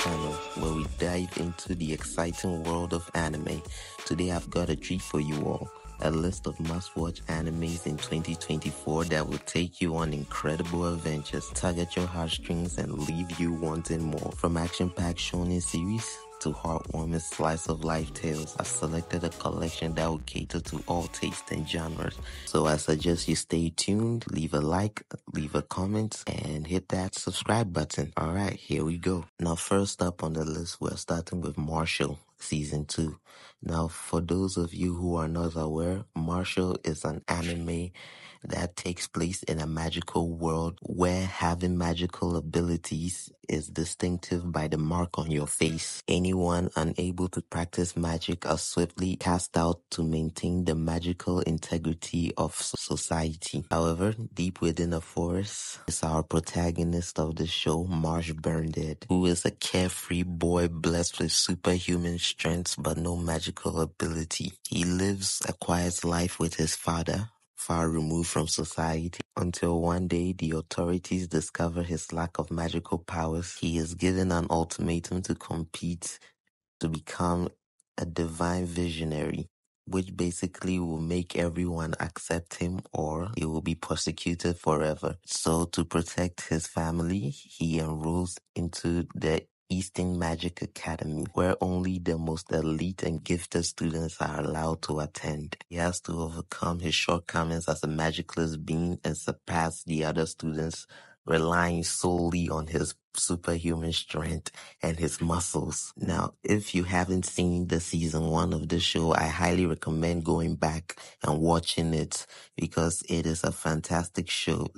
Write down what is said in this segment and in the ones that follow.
channel where we dive into the exciting world of anime. Today I've got a treat for you all. A list of must-watch animes in 2024 that will take you on incredible adventures, tug at your heartstrings, and leave you wanting more. From action-packed shonen series to heartwarming slice of life tales, I've selected a collection that will cater to all tastes and genres. So I suggest you stay tuned, leave a like, leave a comment, and hit that subscribe button. Alright, here we go. Now first up on the list, we're starting with Marshall, Season 2. Now, for those of you who are not aware, Marshall is an anime that takes place in a magical world where having magical abilities is distinctive by the mark on your face. Anyone unable to practice magic are swiftly cast out to maintain the magical integrity of society. However, deep within a forest is our protagonist of the show, Marsh Burndead, who is a carefree boy blessed with superhuman strength but no magical ability. He lives a quiet life with his father, far removed from society, until one day the authorities discover his lack of magical powers. He is given an ultimatum to compete to become a divine visionary, which basically will make everyone accept him or he will be persecuted forever. So to protect his family, he enrolls into the Eastern Magic Academy, where only the most elite and gifted students are allowed to attend. He has to overcome his shortcomings as a magicless being and surpass the other students, relying solely on his superhuman strength and his muscles. Now, if you haven't seen the season 1 of the show, I highly recommend going back and watching it because it is a fantastic show.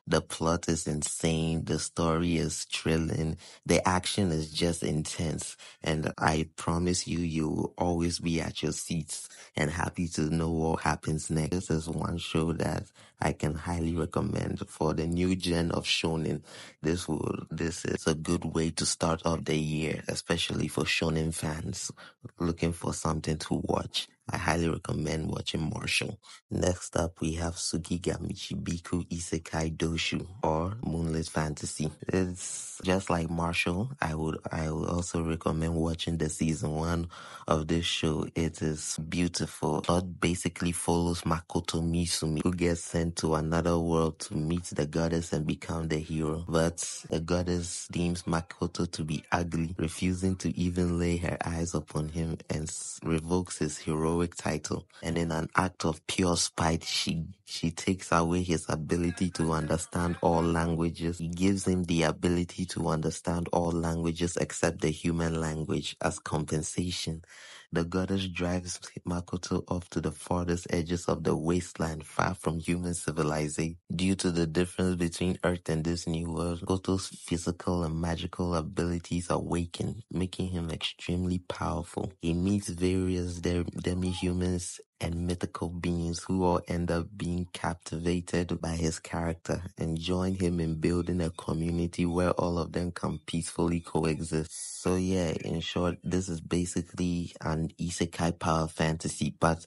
The plot is insane, the story is thrilling, the action is just intense, and I promise you, you will always be at your seats and happy to know what happens next. This is one show that I can highly recommend for the new gen of shonen. This is a good way to start off the year, especially for shonen fans looking for something to watch. I highly recommend watching Marshall. Next up, we have Tsukigami Shibiku Isekai Doshu, or Moonless Fantasy. It's just like Marshall. I would also recommend watching the season 1 of this show. It is beautiful. Plot basically follows Makoto Misumi, who gets sent to another world to meet the goddess and become the hero. But the goddess deems Makoto to be ugly, refusing to even lay her eyes upon him, and revokes his heroic title. And in an act of pure spite, she takes away his ability to understand all languages. He gives him the ability to understand all languages except the human language as compensation. The goddess drives Makoto off to the farthest edges of the wasteland, far from human civilization. Due to the difference between Earth and this new world, Makoto's physical and magical abilities awaken, making him extremely powerful. He meets various demi-humans and mythical beings who all end up being captivated by his character and join him in building a community where all of them can peacefully coexist. So yeah, in short, this is basically an isekai power fantasy, but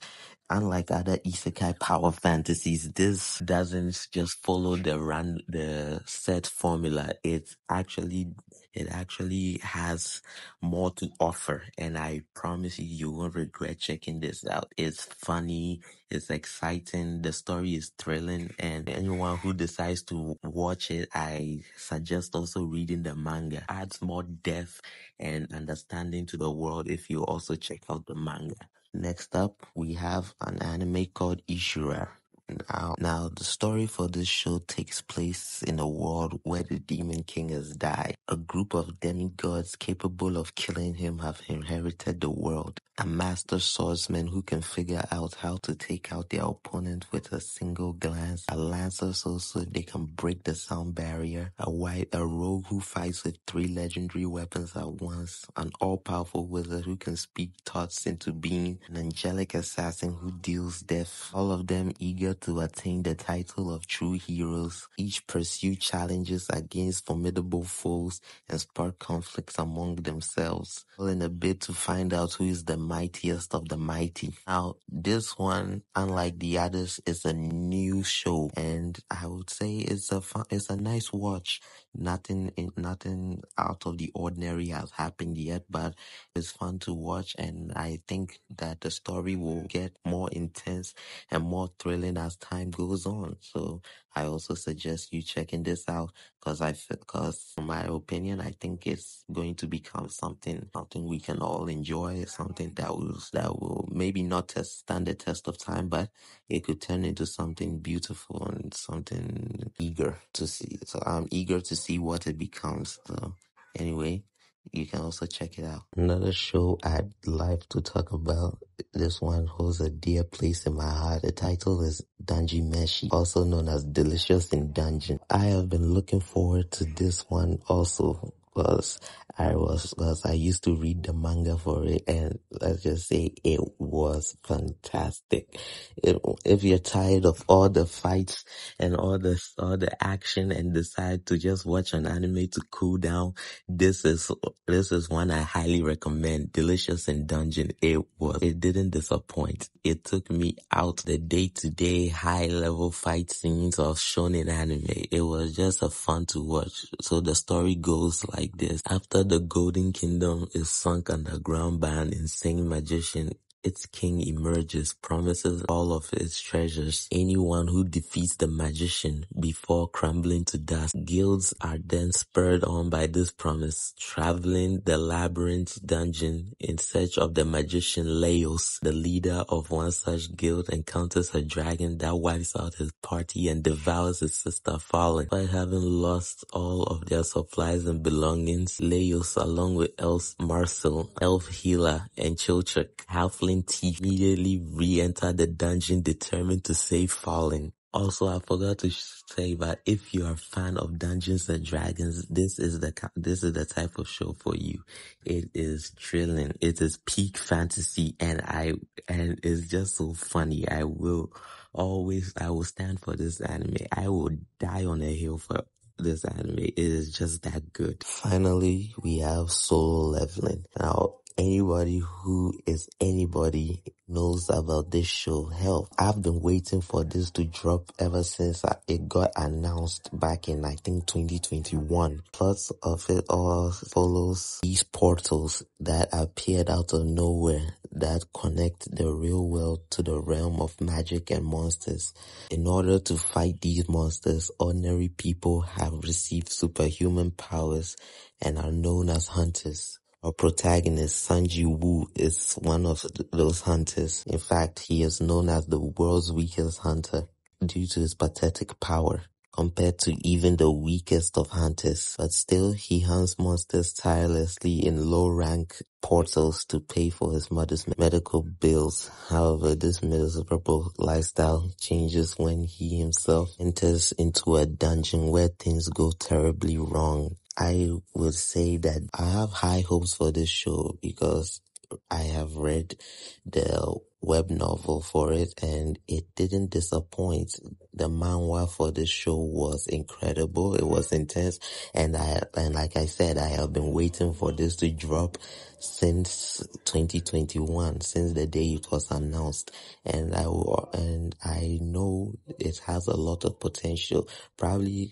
unlike other isekai power fantasies, this doesn't just follow the set formula. It actually has more to offer, and I promise you won't regret checking this out. It's funny, it's exciting, the story is thrilling, and anyone who decides to watch it, I suggest also reading the manga. Adds more depth and understanding to the world if you also check out the manga. Next up, we have an anime called Ishura. Now, the story for this show takes place in a world where the Demon King has died. A group of demigods capable of killing him have inherited the world. A master swordsman who can figure out how to take out their opponent with a single glance. A lancer so they can break the sound barrier. A rogue who fights with 3 legendary weapons at once. An all-powerful wizard who can speak thoughts into being. An angelic assassin who deals death. All of them eager to attain the title of true heroes. Each pursue challenges against formidable foes and spark conflicts among themselves, all in a bid to find out who is the mightiest of the mighty. Now, this one, unlike the others, is a new show, and I would say it's a nice watch. nothing out of the ordinary has happened yet, but it's fun to watch, and I think that the story will get more intense and more thrilling as time goes on. So I also suggest you checking this out, because in my opinion, I think it's going to become something we can all enjoy, something that will maybe not stand the test of time, but it could turn into something beautiful and something eager to see. So I'm eager to see what it becomes. So anyway, you can also check it out. Another show I'd like to talk about. This one holds a dear place in my heart. The title is Danji Meshi, also known as Delicious in Dungeon. I have been looking forward to this one also, because I used to read the manga for it, and let's just say it was fantastic. If you're tired of all the fights and all the action and decide to just watch an anime to cool down, this is one I highly recommend. Delicious in Dungeon. It didn't disappoint. It took me out the day-to-day high-level fight scenes of shonen anime. It was just a fun to watch. So the story goes like this. After the Golden Kingdom is sunk underground by an insane magician, its king emerges, promises all of its treasures. Anyone who defeats the magician before crumbling to dust. Guilds are then spurred on by this promise, traveling the labyrinth dungeon in search of the magician Laos. The leader of one such guild encounters a dragon that wipes out his party and devours his sister Fallen. Despite having lost all of their supplies and belongings, Laos, along with Marcel, Elf Healer, and Chilchuk, halfling thief, immediately re-enter the dungeon determined to save Fallen. Also, I forgot to say that if you are a fan of Dungeons and Dragons, this is the type of show for you. It is thrilling. It is peak fantasy, and it's just so funny. I will stand for this anime. I will die on a hill for this anime. It is just that good. Finally, we have Solo Leveling. Now, anybody who is anybody knows about this show. Hell, I've been waiting for this to drop ever since it got announced back in, I think, 2021. Plots of it all follows these portals that appeared out of nowhere that connect the real world to the realm of magic and monsters. In order to fight these monsters, ordinary people have received superhuman powers and are known as hunters. Our protagonist, Sanji Woo, is one of those hunters. In fact, he is known as the world's weakest hunter due to his pathetic power compared to even the weakest of hunters. But still, he hunts monsters tirelessly in low-rank portals to pay for his mother's medical bills. However, this miserable lifestyle changes when he himself enters into a dungeon where things go terribly wrong. I would say that I have high hopes for this show because I have read the web novel for it and it didn't disappoint. The manhwa for this show was incredible. It was intense, and like I said, I have been waiting for this to drop since 2021, since the day it was announced, and I know it has a lot of potential. Probably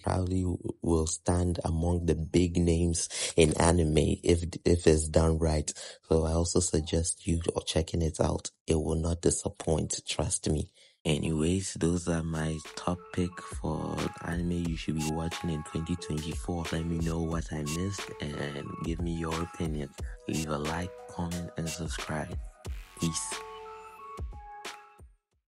will stand among the big names in anime if it's done right. So I also suggest you checking it out. It will not disappoint, trust me. Anyways, those are my top pick for anime you should be watching in 2024. Let me know what I missed and give me your opinion. Leave a like, comment, and subscribe. Peace.